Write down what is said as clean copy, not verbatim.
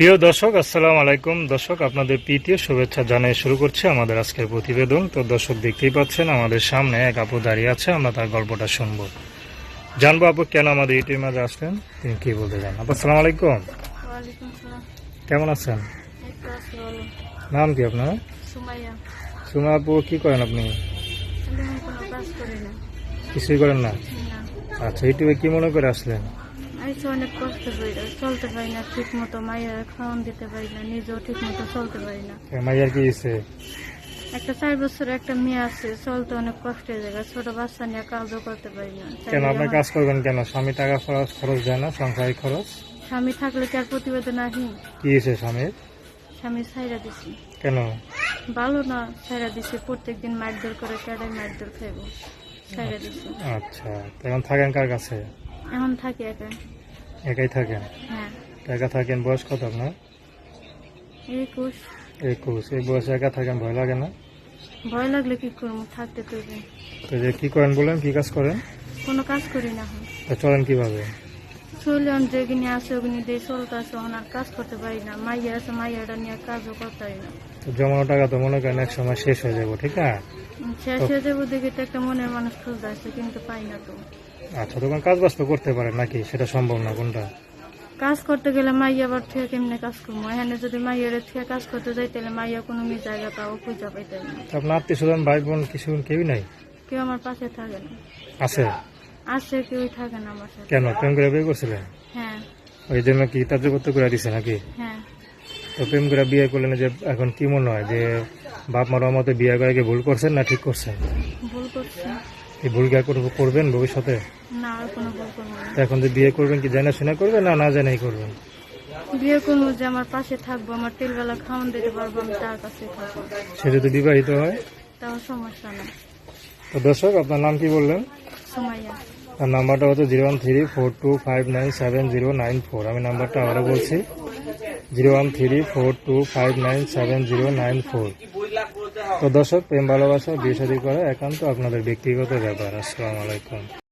প্রিয় দর্শক, আসসালামু আলাইকুম। দর্শক, আপনাদের প্রীতি ও শুভেচ্ছা জানিয়ে শুরু করছে আমাদের আজকের প্রতিবেদন। তো দর্শক, দেখতেই পাচ্ছেন আমাদের সামনে এক আপু দাঁড়িয়ে আছে। আমরা তার গল্পটা শুনবো, জানবো আপু কেন আমাদের ইউটিউবের মাঝে আসলেন, তিনি কি বলতে চান। আপু আসসালামু আলাইকুম। ওয়ালাইকুম সালাম। কেমন আছেন? এই তো আছি ভালো। নাম কি আপনার? সুমাইয়া। সুমা আপু, কি করেন আপনি? আমি এখন কোনো কাজ করি না। কিছুই করেন না? না, আচ্ছা, ইউটিউবে কি মনে করে আসলেন? আমি তো অনেক কষ্ট পাই, চলতে পারি না ঠিক মতো, মায়ের খাওয়ান দিতে পারি না, নিজেও ঠিক মতো চলতে পারি না। মাইয়ার কি হয়েছে? একটা 4 বছরের একটা মেয়ে আছে, চলতে অনেক কষ্টের জায়গা, ছোট বাচ্চা নিয়ে কাজও করতে পারি না। কেন আপনি কাজ করবেন কেন? স্বামী টাকা খরচ দেয় না, সংসারিক খরচ? স্বামী থাকলে কি আর প্রতিবেদন আহি? কি হয়েছে স্বামীর? স্বামী ছাইরা দিছি। কেন? ভালো না, ছাইরা দিছি। প্রত্যেকদিন মারধর করে, কেডাই মারধর খাইব, ছাইরা দিছি। আচ্ছা, তো এখন থাকেন কার কাছে? এখন থাকি একা। একাই থাকেন? হ্যাঁ। একা থাকেন। বয়স কত আপনার? 21। 21। এই বয়সে একা থাকেন, ভয় লাগে না? ভয় লাগলে কি করবো, থাকতে তৈরি। তো যে কি করেন বলেন, কি কাজ করেন? কোনো কাজ করি না এখন। তো চলেন কিভাবে? চলে যেগুনি আছে ওগুনি দিয়ে চলতে আছে, এখন আর কাজ করতে পারি না। মাইয়া আছে, মাইয়াটা নিয়ে কাজও করতে পারি না। তো জমানো টাকা তো মনে করেন এক সময় শেষ হয়ে যাবো, ঠিক না? শেষ হয়ে যাবো দেখে তো একটা মনের মানুষ খুঁজতে আসছে, কিন্তু পাই না তো। আচ্ছা, তখন কাজ বাজ তো করতে পারেন নাকি? সেটা সম্ভব না কোনটা? কাজ করতে গেলে মাইয়া আবার থেকে কেমনে কাজ করবো? এখানে যদি মাইয়ার থেকে কাজ করতে যাই তাহলে মাইয়া কোনো জায়গা তাও খুঁজে পাইতে না। তো আপনার আত্মীয় স্বজন ভাই বোন কিছু কেউই নাই? কেউ আমার পাশে থাকে না। আছে? আসে, কেউই থাকে না আমার সাথে। কেন, প্রেম করে বিয়ে করছিলেন? হ্যাঁ। ওই জন্য কি ত্যায্যপত্র করে দিছে নাকি? হ্যাঁ। তো প্রেম করে বিয়ে করলেন, যে এখন কি মনে হয় যে বাপ মার মতো বিয়ে করে কি ভুল করছেন না ঠিক করছেন? ভুল করছি। এই ভুল কি আর করবেন ভবিষ্যতে? না, আর কোনো ভুল করবো না। তো এখন যে বিয়ে করবেন, কি জানা শোনা করবেন না না জানাই করবেন? বিয়ে করবো যে আমার পাশে থাকবো, আমার তেলবেলা খাওয়ান দিতে পারবো, আমি তার কাছে থাকবো। সে যদি বিবাহিত হয়? তাও সমস্যা না। তো দর্শক, আপনার নাম কি বললেন? সুমাইয়া। আর নাম্বারটা হচ্ছে 01342597094। আমি নাম্বারটা আবারও বলছি, 01342597094। তো দর্শক, প্রেম ভালোবাসা বিয়ে শাদী করা একান্ত আপনাদের ব্যক্তিগত ব্যাপার। আসসালামু আলাইকুম।